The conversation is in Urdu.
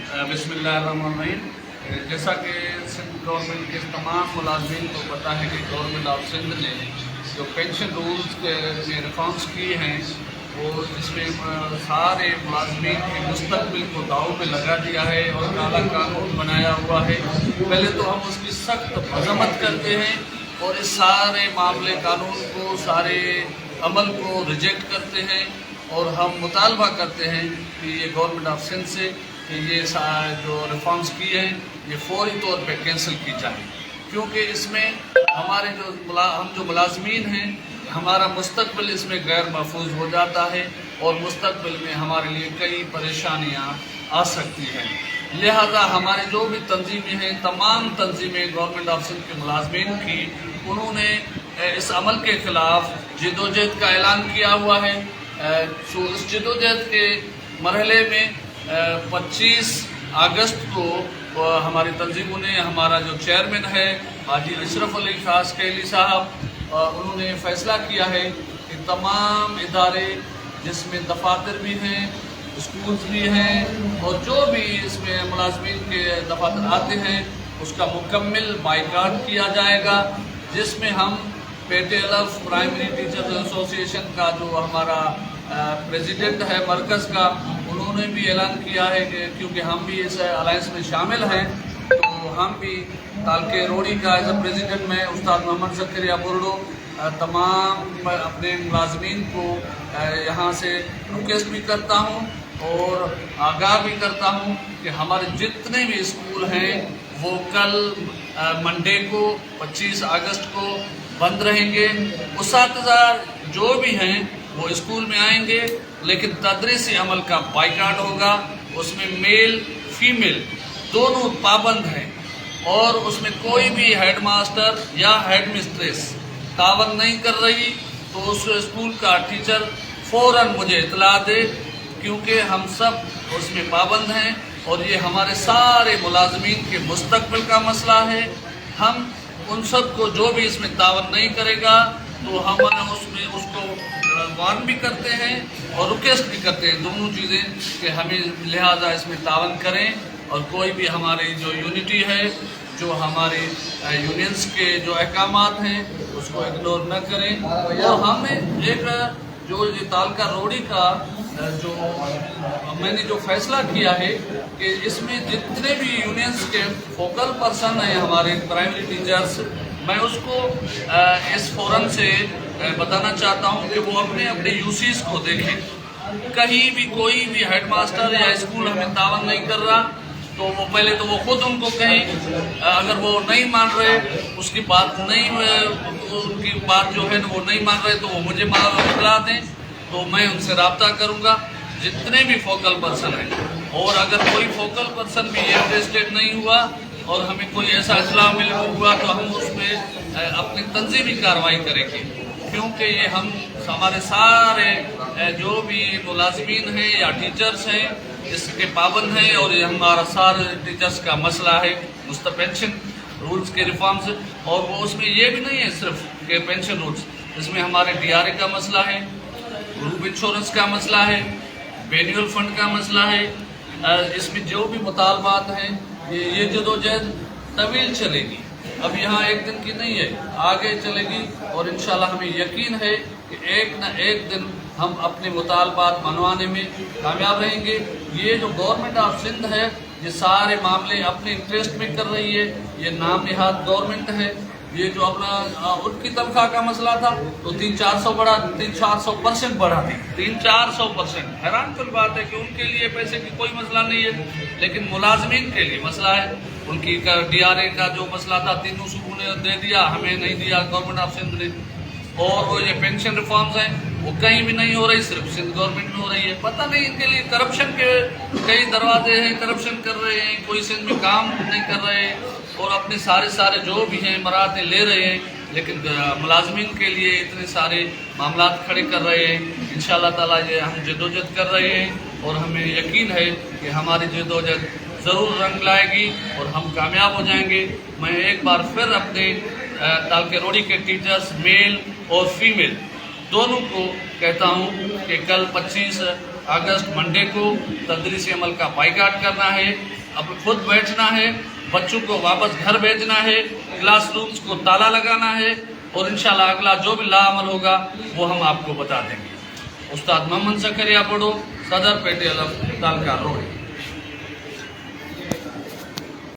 بسم اللہ الرحمن الرحیم۔ جیسا کہ سندھ گورنمنٹ کے تمام ملازمین کو پتہ ہے کہ گورنمنٹ آف سندھ نے جو پینشن رولز کے ریفارمس کیے ہیں وہ اس میں سارے ملازمین کے مستقبل کو داؤ میں لگا دیا ہے اور کالا قانون بنایا ہوا ہے۔ پہلے تو ہم اس کی سخت مذمت کرتے ہیں اور اس سارے معاملے قانون کو سارے عمل کو ریجیکٹ کرتے ہیں اور ہم مطالبہ کرتے ہیں کہ یہ گورنمنٹ آف سندھ سے کہ یہ جو ریفارمس کیے ہیں یہ فوری طور پہ کینسل کی جائیں، کیونکہ اس میں ہمارے ہم جو ملازمین ہیں ہمارا مستقبل اس میں غیر محفوظ ہو جاتا ہے اور مستقبل میں ہمارے لیے کئی پریشانیاں آ سکتی ہیں۔ لہذا ہمارے جو بھی تنظیمیں ہیں تمام تنظیمیں گورنمنٹ آف سندھ کے ملازمین کی انہوں نے اس عمل کے خلاف جدوجہد کا اعلان کیا ہوا ہے۔ اس جدوجہد کے مرحلے میں 25 اگست کو ہماری تنظیموں نے ہمارا جو چیئرمین ہے حاجی اشرف علی خاص کیلی صاحب انہوں نے فیصلہ کیا ہے کہ تمام ادارے جس میں دفاتر بھی ہیں اسکولز بھی ہیں اور جو بھی اس میں ملازمین کے دفاتر آتے ہیں اس کا مکمل بائیکاٹ کیا جائے گا، جس میں ہم پیٹے الف پرائمری ٹیچرز ایسوسی ایشن کا جو ہمارا پریزیڈنٹ ہے مرکز کا انہوں نے بھی اعلان کیا ہے کہ کیونکہ ہم بھی اس الائنس میں شامل ہیں تو ہم بھی تالکے روڑی کا ایز اے پریزیڈنٹ میں استاد محمد زکریا برڈو تمام اپنے ملازمین کو یہاں سے ریکویسٹ بھی کرتا ہوں اور آگاہ بھی کرتا ہوں کہ ہمارے جتنے بھی اسکول ہیں وہ کل منڈے کو 25 اگست کو بند رہیں گے۔ اساتذہ جو بھی ہیں وہ اسکول میں آئیں گے لیکن تدریسی عمل کا بائیکاٹ ہوگا، اس میں میل فیمیل دونوں پابند ہیں اور اس میں کوئی بھی ہیڈ ماسٹر یا ہیڈ مسٹریس تعاون نہیں کر رہی تو اس اسکول کا ٹیچر فوراً مجھے اطلاع دے، کیونکہ ہم سب اس میں پابند ہیں اور یہ ہمارے سارے ملازمین کے مستقبل کا مسئلہ ہے۔ ہم ان سب کو جو بھی اس میں تعاون نہیں کرے گا تو ہم اس کو وارن بھی کرتے ہیں اور ریکویسٹ بھی کرتے ہیں دونوں چیزیں کہ ہمیں لہٰذا اس میں تعاون کریں اور کوئی بھی ہماری جو یونٹی ہے جو ہمارے یونینز کے جو احکامات ہیں اس کو اگنور نہ کریں۔ اور ہم نے ایک جو یہ تالکہ روڑی کا جو میں نے جو فیصلہ کیا ہے کہ اس میں جتنے بھی یونینز کے فوکل پرسن ہیں ہمارے پرائمری ٹیچرز، میں اس کو اس فورم سے بتانا چاہتا ہوں کہ وہ اپنے یوسیز کو دیکھیں۔ کہیں بھی کوئی بھی ہیڈ ماسٹر یا اسکول ہمیں تعاون نہیں کر رہا تو وہ پہلے تو وہ خود ان کو کہیں، اگر وہ نہیں مان رہے اس کی بات نہیں ان کی بات جو ہے وہ نہیں مان رہے تو وہ مجھے اطلاع دیں تو میں ان سے رابطہ کروں گا جتنے بھی فوکل پرسن ہیں۔ اور اگر کوئی فوکل پرسن بھی انٹرسٹیڈ نہیں ہوا اور ہمیں کوئی ایسا اطلاع مل ہوا تو ہم اس پہ اپنی تنظیمی کارروائی کریں گے، کیونکہ یہ ہمارے سارے جو بھی ملازمین ہیں یا ٹیچرز ہیں اس کے پابند ہیں اور یہ ہمارا سارے ٹیچرز کا مسئلہ ہے پینشن رولز کے ریفارمز۔ اور وہ اس میں یہ بھی نہیں ہے صرف کہ پینشن رولز، اس میں ہمارے DRA کا مسئلہ ہے، گروپ انشورنس کا مسئلہ ہے، بینیول فنڈ کا مسئلہ ہے۔ اس میں جو بھی مطالبات ہیں یہ جدوجہد طویل چلے گی، اب یہاں ایک دن کی نہیں ہے، آگے چلے گی اور انشاءاللہ ہمیں یقین ہے کہ ایک نہ ایک دن ہم اپنے مطالبات منوانے میں کامیاب رہیں گے۔ یہ جو گورنمنٹ آف سندھ ہے یہ سارے معاملے اپنے انٹرسٹ میں کر رہی ہے، یہ نام نہاد گورنمنٹ ہے۔ یہ جو اپنا ان کی تنخواہ کا مسئلہ تھا تو 300-400% بڑھا دی، 300-400%۔ حیران کن بات ہے کہ ان کے لیے پیسے کی کوئی مسئلہ نہیں ہے لیکن ملازمین کے لیے مسئلہ ہے۔ ان کی DRA کا جو مسئلہ تھا تینوں صوبوں نے دے دیا، ہمیں نہیں دیا گورنمنٹ آف سندھ نے۔ اور وہ یہ پینشن ریفارمز ہیں وہ کہیں بھی نہیں ہو رہی، صرف سندھ گورنمنٹ میں ہو رہی ہے۔ پتہ نہیں ان کے لیے کرپشن کے کئی دروازے ہیں، کرپشن کر رہے ہیں، کوئی سندھ میں کام نہیں کر رہے اور اپنے سارے جو بھی ہیں مراحل لے رہے ہیں لیکن ملازمین کے لیے اتنے سارے معاملات کھڑے کر رہے ہیں۔ انشاءاللہ تعالیٰ یہ ہم جدوجہد کر رہے ہیں اور ہمیں یقین ہے کہ ہماری جدوجہد ضرور رنگ لائے گی اور ہم کامیاب ہو جائیں گے۔ میں ایک بار پھر اپنے تالکے روڑی کے ٹیچرز میل اور فیمیل دونوں کو کہتا ہوں کہ کل 25 اگست منڈے کو تدریسی عمل کا بائیکاٹ کرنا ہے اب خود بیٹھنا ہے، بچوں کو واپس گھر بھیجنا ہے، کلاس رومز کو تالا لگانا ہے، اور انشاءاللہ اگلا جو بھی لاعمل ہوگا وہ ہم آپ کو بتا دیں گے۔ استاد محمد زکریا بڑو، صدر پیٹی علم، تالکا روڈ۔